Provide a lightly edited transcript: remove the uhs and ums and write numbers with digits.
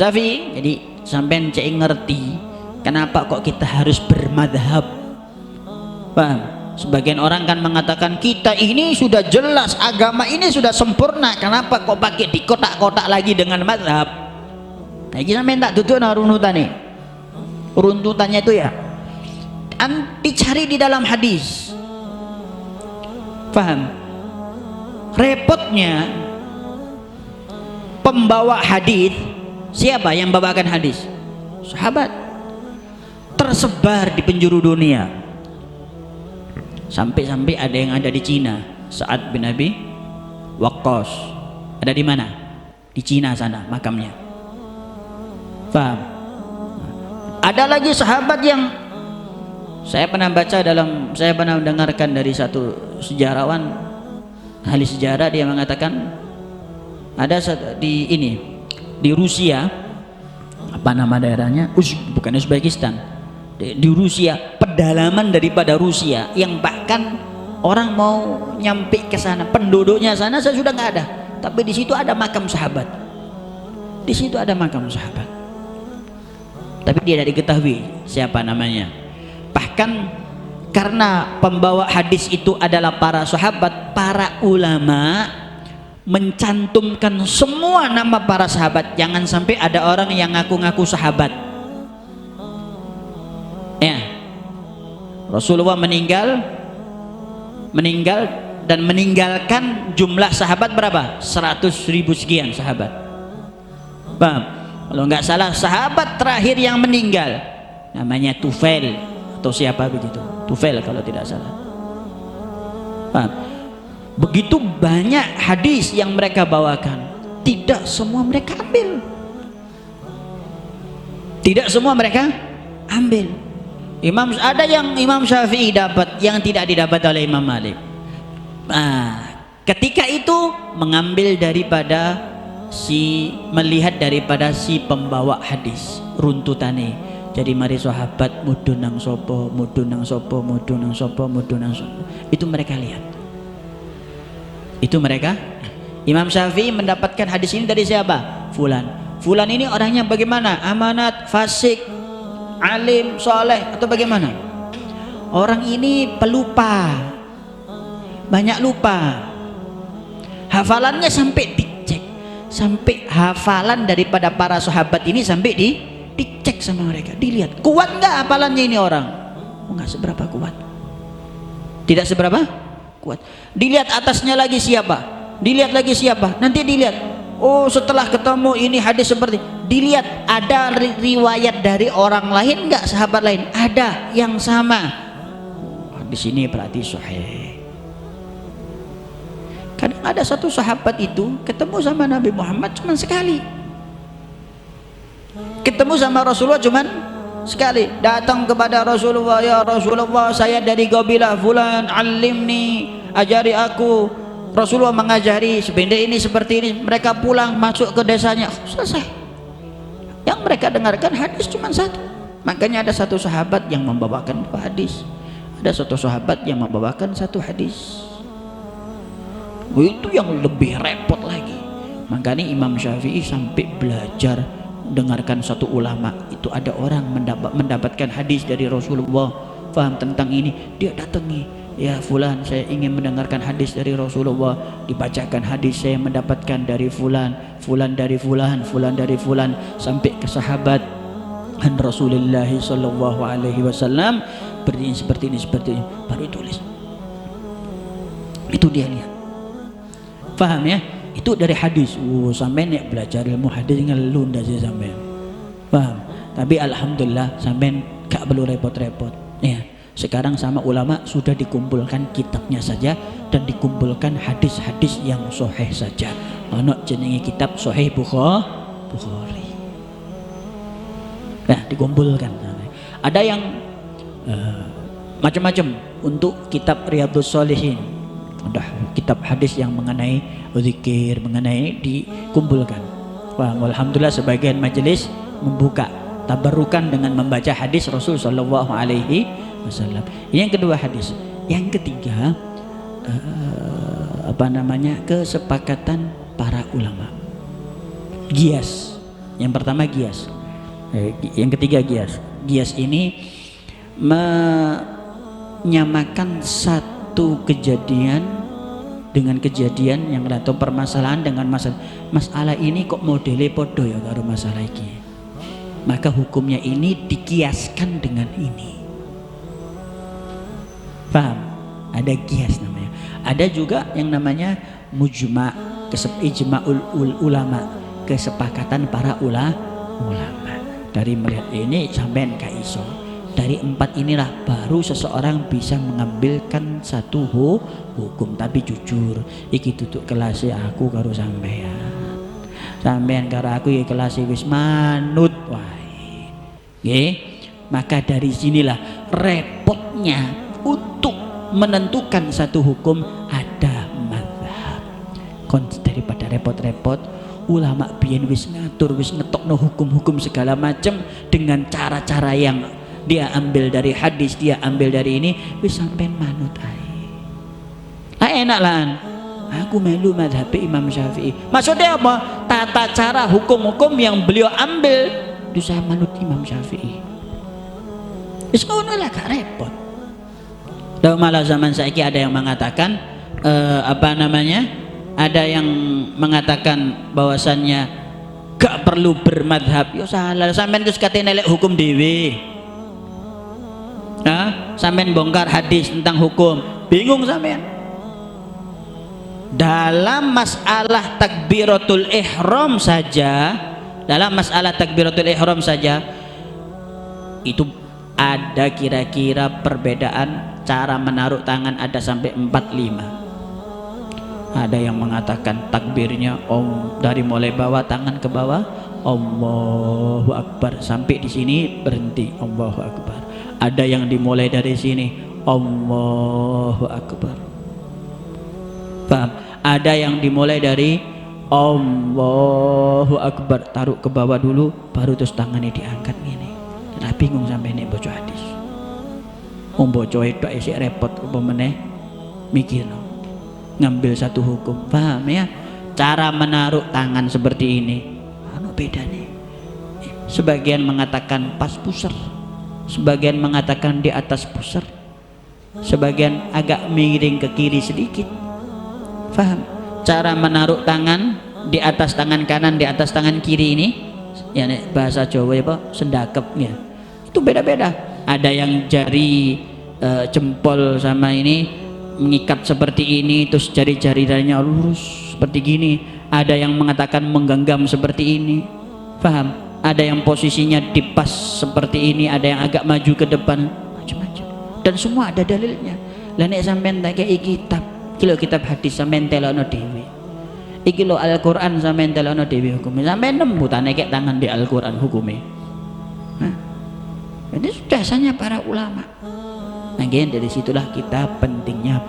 Syafi'i. Jadi sampean cek ngerti kenapa kok kita harus bermadhab. Paham? Sebagian orang kan mengatakan kita ini sudah jelas, agama ini sudah sempurna, kenapa kok pakai di kotak-kotak lagi dengan madhab? Nah ini sampean tak duduk nah runtutannya. Runtutannya itu ya dicari di dalam hadis. Paham? Repotnya pembawa hadis, siapa yang membawakan hadis? Sahabat, tersebar di penjuru dunia. Sampai-sampai ada yang ada di Cina. Sa'ad bin Abi Waqqas ada di mana? Di Cina sana makamnya. Paham? Ada lagi sahabat yang saya pernah baca saya pernah mendengarkan dari satu sejarawan, ahli sejarah, dia mengatakan ada di Rusia, apa nama daerahnya? Bukan Uzbekistan, di Rusia, pedalaman daripada Rusia yang bahkan orang mau nyampe ke sana, penduduknya sana saya sudah nggak ada, tapi di situ ada makam sahabat, di situ ada makam sahabat, tapi dia tidak diketahui siapa namanya. Bahkan karena pembawa hadis itu adalah para sahabat, para ulama mencantumkan semua nama para sahabat. Jangan sampai ada orang yang ngaku-ngaku sahabat. Ya, Rasulullah meninggal dan meninggalkan jumlah sahabat berapa? 100.000 sekian sahabat. Paham? Kalau nggak salah sahabat terakhir yang meninggal namanya Tufail atau siapa begitu, Tufail kalau tidak salah. Paham? Begitu banyak hadis yang mereka bawakan, tidak semua mereka ambil, tidak semua mereka ambil. Ada yang Imam Syafi'i dapat, yang tidak didapat oleh Imam Malik. Ketika itu mengambil daripada melihat daripada si pembawa hadis runtutane. Jadi mari sahabat mudun nang sopo, mudun nang sopo, mudun nang sopo, mudun nang sopo. Itu mereka lihat. Itu mereka. Imam Syafi'i mendapatkan hadis ini dari siapa? Fulan. Fulan ini orangnya bagaimana? Amanat, fasik, alim, soleh atau bagaimana? Orang ini pelupa, banyak lupa. Hafalannya sampai dicek, sampai hafalan daripada para sahabat ini sampai dicek sama mereka, dilihat kuat nggak hafalannya ini orang. Nggak seberapa kuat, tidak seberapa kuat. Dilihat atasnya lagi siapa, dilihat lagi siapa, nanti dilihat, oh setelah ketemu ini hadis seperti, dilihat ada riwayat dari orang lain nggak, sahabat lain ada yang sama. Di sini berarti sahih. Kadang ada satu sahabat itu ketemu sama Nabi Muhammad cuma sekali, ketemu sama Rasulullah cuman sekali, datang kepada Rasulullah, ya Rasulullah saya dari kabilah fulan, alimni, ajari aku. Rasulullah mengajari sependek ini seperti ini. Mereka pulang masuk ke desanya, selesai. Yang mereka dengarkan hadis cuma satu. Makanya ada satu sahabat yang membawakan dua hadis, ada satu sahabat yang membawakan satu hadis. Itu yang lebih repot lagi. Makanya Imam Syafi'i sampai belajar dengarkan satu ulama itu, ada orang mendapatkan hadis dari Rasulullah, paham tentang ini, dia datangi, ya fulan saya ingin mendengarkan hadis dari Rasulullah, dibacakan hadis, saya mendapatkan dari fulan, fulan dari fulan, fulan dari fulan, sampai ke sahabat dan Rasulullah sallallahu alaihi wasallam berdiri seperti ini, baru tulis. Itu dia lihat, paham ya? Itu dari hadis. Sampai nek belajar ilmu hadis ngelun dah sih sampai. Paham? Tapi alhamdulillah sampai gak perlu repot-repot. Ya, sekarang sama ulama sudah dikumpulkan kitabnya saja dan dikumpulkan hadis-hadis yang sahih saja. Ono jenenge kitab Sahih Bukhari. Nah, dikumpulkan. Ada yang macam-macam untuk kitab Riyadhus Shalihin. Udah kitab hadis yang mengenai zikir, mengenai dikumpulkan. Wah, alhamdulillah sebagian majelis membuka tabarukan dengan membaca hadis Rasul sallallahu alaihi wasallam. Ini yang kedua hadis. Yang ketiga kesepakatan para ulama. Qiyas. Yang pertama gias, yang ketiga gias. Gias ini menyamakan satu kejadian dengan kejadian yang atau permasalahan dengan masalah ini kok modele podo ya karo masalah ini, maka hukumnya ini dikiaskan dengan ini. Paham? Ada kias namanya. Ada juga yang namanya mujma, ijma'ul ulama, kesepakatan para ulama. Dari melihat ini sampean gak iso. Dari 4 inilah baru seseorang bisa mengambilkan satu hukum. Tapi jujur, iki duduk kelas aku karo sampean karo aku ya kelas wis manut wae. Nggih. Maka dari sinilah repotnya untuk menentukan satu hukum ada mazhab. Daripada repot-repot, ulama biyen wis ngatur, wis ngetokno hukum-hukum segala macam dengan cara-cara yang dia ambil dari hadis, dia ambil dari ini, wis sampean manut ae. Lah enak lah. Aku melu mazhab Imam Syafi'i. Maksudnya apa? Tata cara hukum-hukum yang beliau ambil itu saya manut Imam Syafi'i. Wis ngono lah, gak repot. Dan malah zaman saiki ada yang mengatakan ada yang mengatakan bahwasannya gak perlu bermadhab. Yo salah, sampean terus katanya nelek hukum dewe. Sampean bongkar hadis tentang hukum, bingung sampean. Dalam masalah takbiratul ihram saja, itu ada kira-kira perbedaan cara menaruh tangan, ada sampai 4-5. Ada yang mengatakan takbirnya dari mulai bawah tangan ke bawah Allahu Akbar, sampai di sini berhenti Allahu Akbar. Ada yang dimulai dari sini Allahu Akbar. Paham? Ada yang dimulai dari Allahu Akbar, taruh ke bawah dulu, baru terus tangannya diangkat gini. Nah bingung sampai ini baca hadis. Baca itu isih repot apa meneh mikirno. Ngambil satu hukum, paham ya? Cara menaruh tangan seperti ini beda nih. Sebagian mengatakan pas pusar, sebagian mengatakan di atas pusar, sebagian agak miring ke kiri sedikit. Paham? Cara menaruh tangan di atas tangan kanan, di atas tangan kiri ini ya, bahasa Jawa ya Pak, sendakepnya itu beda-beda. Ada yang jari jempol sama ini mengikat seperti ini, terus jari-jarinya lurus seperti gini. Ada yang mengatakan menggenggam seperti ini, paham? Ada yang posisinya dipas seperti ini, ada yang agak maju ke depan, macam-macam. Dan semua ada dalilnya. Lah nek sampean tak kei kitab, kitab hadis sampean telono dhewe. Iki lo Al-Qur'an sampean telono dhewe hukume. Sampean nemu ta nek tangan di Al-Qur'an hukume. Ini jasanya para ulama. Nah, dari situlah kita pentingnya